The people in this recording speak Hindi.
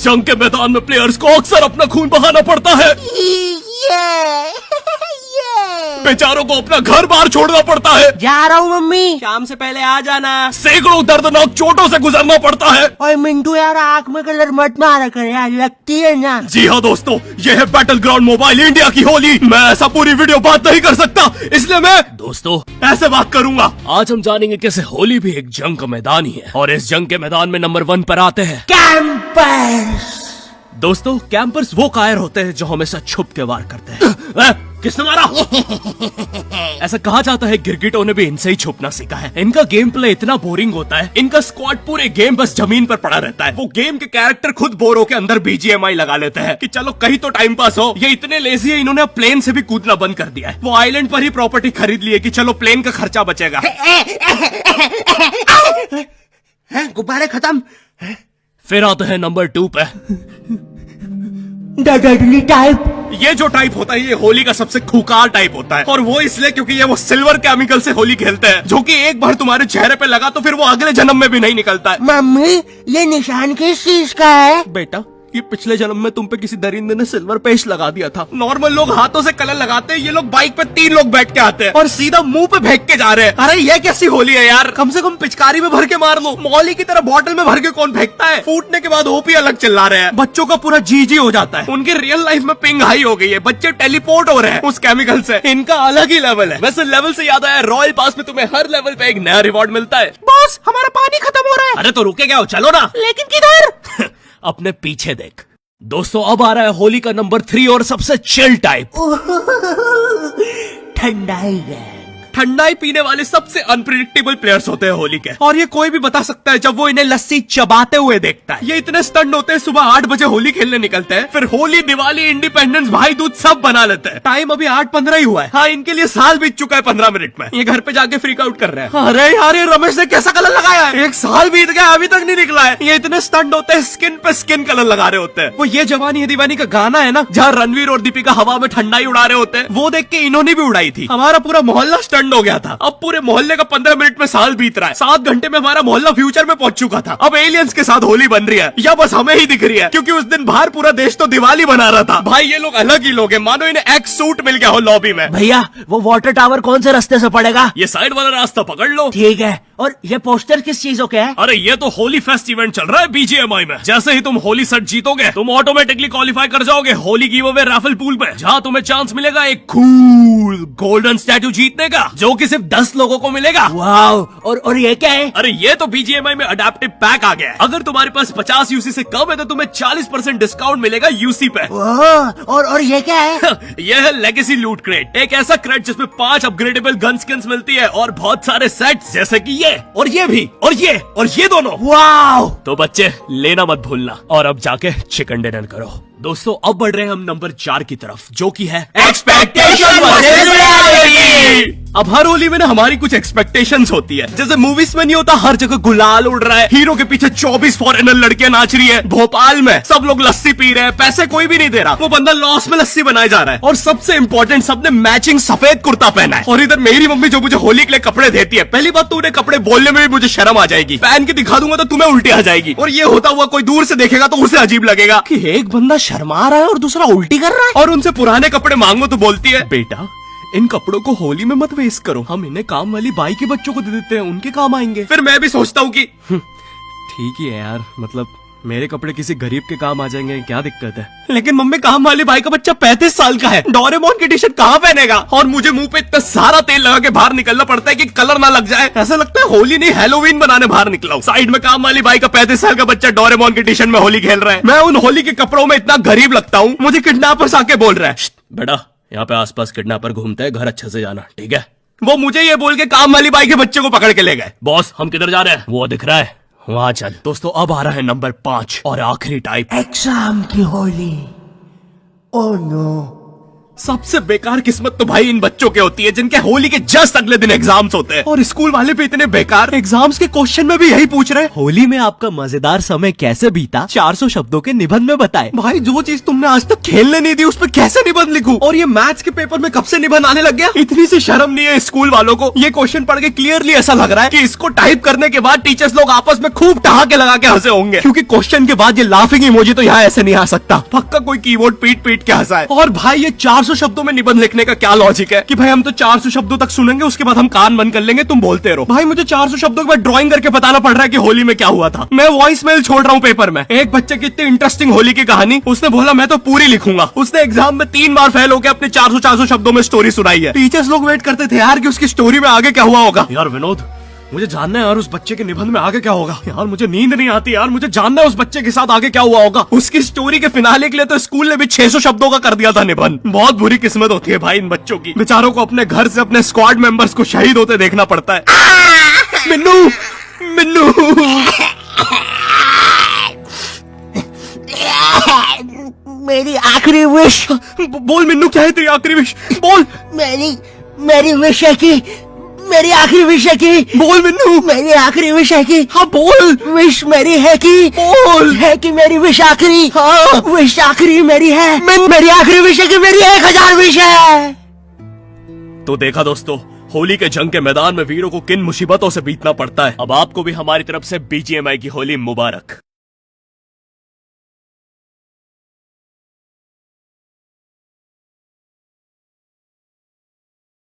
जंग के मैदान में प्लेयर्स को अक्सर अपना खून बहाना पड़ता है। बेचारों को अपना घर बार छोड़ना पड़ता है। जा रहा हूँ मम्मी। शाम से पहले आ जाना। सैकड़ों दर्दनाक चोटों से गुजरना पड़ता है। और मिंटू यार आँख में कलर मत मारा कर यार, लगती है ना। जी हाँ दोस्तों, ये है बैटल ग्राउंड मोबाइल इंडिया की होली। मैं ऐसा पूरी वीडियो बात नहीं कर सकता, इसलिए मैं दोस्तों ऐसे बात करूंगा। आज हम जानेंगे कैसे होली भी एक जंग का मैदान ही है, और इस जंग के मैदान में नंबर 1 पर आते हैं कैंपर्स। दोस्तों, कैंपर्स वो कायर होते हैं जो हमेशा छुप के वार करते हैं। किसने मारा? ऐसा कहा जाता है गिरगिटों ने भी इनसे ही छुपना सीखा है। इनका गेम प्ले इतना बोरिंग होता है, इनका स्क्वाड पूरे गेम बस जमीन पर पड़ा रहता है। वो गेम के कैरेक्टर खुद बोर होकर अंदर BGMI लगा लेते हैं कि चलो कहीं तो टाइम पास हो। ये इतने लेजी है, इन्होंने अब प्लेन से भी कूदना बंद कर दिया है। वो आइलैंड पर ही प्रॉपर्टी खरीद ली है कि चलो प्लेन का खर्चा बचेगा। गुब्बारे खत्म। फिर आते हैं नंबर 2 पे। Dudley type. ये जो टाइप होता है ये होली का सबसे खूंखार टाइप होता है, और वो इसलिए क्योंकि ये वो सिल्वर केमिकल से होली खेलते हैं, जो कि एक बार तुम्हारे चेहरे पे लगा तो फिर वो अगले जन्म में भी नहीं निकलता है। मम्मी ये निशान किस चीज का है? बेटा, ये पिछले जन्म में तुम पे किसी दरिंदे ने सिल्वर पेस्ट लगा दिया था। नॉर्मल लोग हाथों से कलर लगाते हैं, ये लोग बाइक पे 3 लोग बैठ के आते हैं और सीधा मुंह पे फेंक के जा रहे हैं। अरे ये कैसी होली है यार, कम से कम पिचकारी में भर के मार लो। मौली की तरह बॉटल में भर के कौन फेंकता है? फूटने के बाद ओपी अलग चिल्ला रहे हैं। बच्चों का पूरा जी हो जाता है, उनकी रियल लाइफ में पिंग हाई हो गई है। बच्चे टेलीपोर्ट हो रहे हैं उस केमिकल से। इनका अलग ही लेवल है। वैसे लेवल से याद आया, रॉयल पास में तुम्हें हर लेवल पे एक नया रिवॉर्ड मिलता है। बॉस हमारा पानी खत्म हो रहा है। अरे तो रुके क्या हो, चलो ना। लेकिन किधर? अपने पीछे देख। दोस्तों, अब आ रहा है होली का नंबर 3 और सबसे चिल टाइप। ठंडाई गैंग। ठंडाई पीने वाले सबसे अनप्रिडिक्टेबल प्लेयर्स होते हैं होली के, और ये कोई भी बता सकता है जब वो इन्हें लस्सी चबाते हुए देखता है। ये इतने स्टंट होते हैं, सुबह 8 बजे होली खेलने निकलते हैं, फिर होली, दिवाली, इंडिपेंडेंस, भाई दूज सब बना लेते हैं। टाइम अभी 8:15 ही हुआ है। हाँ, इनके लिए साल बीत चुका है 15 मिनट में। ये घर पे जाके फ्रीक आउट कर रहे हैं। अरे यार, ये रमेश ने कैसा कलर लगाया है? 1 साल बीत गया, अभी तक नहीं निकला है। ये इतने स्टंट होते हैं, स्किन पे स्किन कलर लगा रहे होते हैं। वो ये जवानी है दीवानी का गाना है ना, जहाँ रणवीर और दीपिका हवा में ठंडाई उड़ा रहे होते हैं, वो देख के इन्होंने भी उड़ाई थी। हमारा पूरा मोहल्ला स्टंट हो गया था। अब पूरे मोहल्ले का 15 मिनट में साल बीत रहा है। 7 घंटे में हमारा मोहल्ला फ्यूचर में पहुंच चुका था। अब एलियंस के साथ होली बन रही है, या बस हमें ही दिख रही है? क्योंकि उस दिन बाहर पूरा देश तो दिवाली बना रहा था। भाई ये लोग अलग ही लोग हैं, मानो इन्हें एक्स सूट मिल गया हो लॉबी में। भैया वो वाटर टावर कौन से रास्ते से पड़ेगा? ये साइड वाला रास्ता पकड़ लो। ठीक है। और ये पोस्टर किस चीजों के है? अरे ये तो होली फेस्ट इवेंट चल रहा है BGMI में। जैसे ही तुम होली सेट जीतोगे, तुम ऑटोमेटिकली क्वालिफाई कर जाओगे Holi give away Rafale pool पे, जहाँ तुम्हें चांस मिलेगा एक कूल गोल्डन स्टैचू जीतने का, जो कि सिर्फ 10 लोगों को मिलेगा। वाओ। और ये क्या है? अरे ये तो BGMI में अडेप्टिव पैक आ गया है। अगर तुम्हारे पास 50 UC से कम है तो तुम्हें 40% डिस्काउंट मिलेगा UC पे। और ये क्या है? ये है लेगेसी लूट क्रेट, एक ऐसा क्रेट जिसमें 5 अपग्रेडेबल गन स्किन्स मिलती है और बहुत सारे सेट्स, जैसे कि ये और ये भी और ये दोनों। वाओ। तो बच्चे लेना मत भूलना, और अब जाके चिकन डिनर करो। दोस्तों, अब बढ़ रहे हैं हम नंबर 4 की तरफ, जो कि है एक्सपेक्टेशन वर्सेस रियलिटी। अब हर होली में ना हमारी कुछ एक्सपेक्टेशंस होती है। जैसे मूवीज में नहीं होता, हर जगह गुलाल उड़ रहा है, हीरो के पीछे 24 फॉरेनर लड़कियां नाच रही है, भोपाल में सब लोग लस्सी पी रहे हैं, पैसे कोई भी नहीं दे रहा, वो बंदा लॉस में लस्सी बनाए जा रहा है, और सबसे इंपॉर्टेंट, सबने मैचिंग सफेद कुर्ता पहना है। और इधर मेरी मम्मी जो मुझे होली के लिए कपड़े देती है, पहली बात तो उन्हें कपड़े बोलने में भी मुझे शर्म आ जाएगी, पहन के दिखा दूंगा तो तुम्हें उल्टी आ जाएगी, और ये होता हुआ कोई दूर से देखेगा तो उसे अजीब लगेगा कि एक बंदा शर्मा रहा है और दूसरा उल्टी कर रहा है। और उनसे पुराने कपड़े मांगो तो बोलती है, बेटा इन कपड़ों को होली में मत वेस्ट करो, हम इन्हें काम वाली बाई के बच्चों को दे देते हैं, उनके काम आएंगे। फिर मैं भी सोचता हूँ कि ठीक ही है यार, मतलब मेरे कपड़े किसी गरीब के काम आ जाएंगे, क्या दिक्कत है? लेकिन मम्मी, काम वाली बाई का बच्चा 35 साल का है, डोरेमोन की टी शर्ट कहाँ पहनेगा? और मुझे मुंह पे इतना सारा तेल लगा के बाहर निकलना पड़ता है कि कलर ना लग जाए। ऐसा लगता है होली नहीं हैलोवीन बनाने बाहर निकला हूं। साइड में काम वाली बाई का 35 साल का बच्चा डोरेमोन की टी शर्ट में होली खेल रहा है। मैं उन होली के कपड़ों में इतना गरीब लगता हूँ, मुझे किडनैपर्स आके बोल रहा है, बेटा यहाँ पे आसपास किडनैपर घूमते हैं, घर अच्छे से जाना, ठीक है? वो मुझे ये बोल के काम वाली बाई के बच्चे को पकड़ के ले गए। बॉस हम किधर जा रहे हैं? वो दिख रहा है, वहां चल। दोस्तों, अब आ रहा है नंबर 5 और आखिरी टाइप, एग्जाम की होली। ओह नो, सबसे बेकार किस्मत तो भाई इन बच्चों के होती है जिनके होली के जस्ट अगले दिन एग्जाम्स होते हैं, और स्कूल वाले भी इतने बेकार, एग्जाम्स के क्वेश्चन में भी यही पूछ रहे हैं, होली में आपका मजेदार समय कैसे बीता 400 शब्दों के निबंध में बताएं। भाई जो चीज तुमने आज तक खेलने नहीं दी उस पर कैसे निबंध लिखूं? और ये मैथ्स के पेपर में कब से निबंध आने लग गया? इतनी सी शर्म नहीं है स्कूल वालों को? ये क्वेश्चन पढ़ के क्लियरली ऐसा लग रहा है कि इसको टाइप करने के बाद टीचर्स लोग आपस में खूब ठहाके लगा के हंसे होंगे, क्योंकि क्वेश्चन के बाद ये लाफिंग इमोजी तो यहाँ ऐसे नहीं आ सकता। पक्का कोई कीबोर्ड पीट पीट के हंसा है। और भाई ये 400 शब्दों में निबंध लिखने का क्या लॉजिक है कि भाई हम तो 400 शब्दों तक सुनेंगे, उसके बाद हम कान बंद कर लेंगे, तुम बोलते रहो। भाई मुझे 400 शब्दों के बाद ड्राइंग करके बताना पड़ रहा है कि होली में क्या हुआ था। मैं वॉइस मेल छोड़ रहा हूँ पेपर में। एक बच्चे की इतनी इंटरेस्टिंग होली की कहानी, उसने बोला मैं तो पूरी लिखूंगा। उसने एग्जाम में 3 बार फेल होकर अपने 400 शब्दों में स्टोरी सुनाई है। टीचर्स लोग वेट करते थे यार कि उसकी स्टोरी में आगे क्या हुआ होगा। यार विनोद, मुझे जानना है यार उस बच्चे के निबंध में आगे क्या होगा। यार मुझे नींद नहीं आती यार, मुझे जानना है उस बच्चे के साथ आगे क्या हुआ होगा। उसकी स्टोरी के फिनाले के लिए तो स्कूल ने भी 600 शब्दों का कर दिया था निबंध। बहुत बुरी किस्मत होती है भाई इन बच्चों की, बेचारों को अपने घर से अपने स्क्वाड मेंबर्स को शहीद होते देखना पड़ता है। मिन्नू मिन्नू मेरी आखिरी विश। बोल मिन्नू, क्या है तेरी आखिरी विश? बोल। मेरी विश है कि मेरी आखिरी विश है कि बोल मिन्नू। मेरी आखिरी विश है कि हाँ बोल। विश मेरी है कि बोल। है कि मेरी विश आखिरी। हाँ। विश आखिरी मेरी है। मेरी आखिरी विश है कि मेरी 1000 विश है। तो देखा दोस्तों, होली के जंग के मैदान में वीरों को किन मुसीबतों से बीतना पड़ता है। अब आपको भी हमारी तरफ से BGMI की होली मुबारक।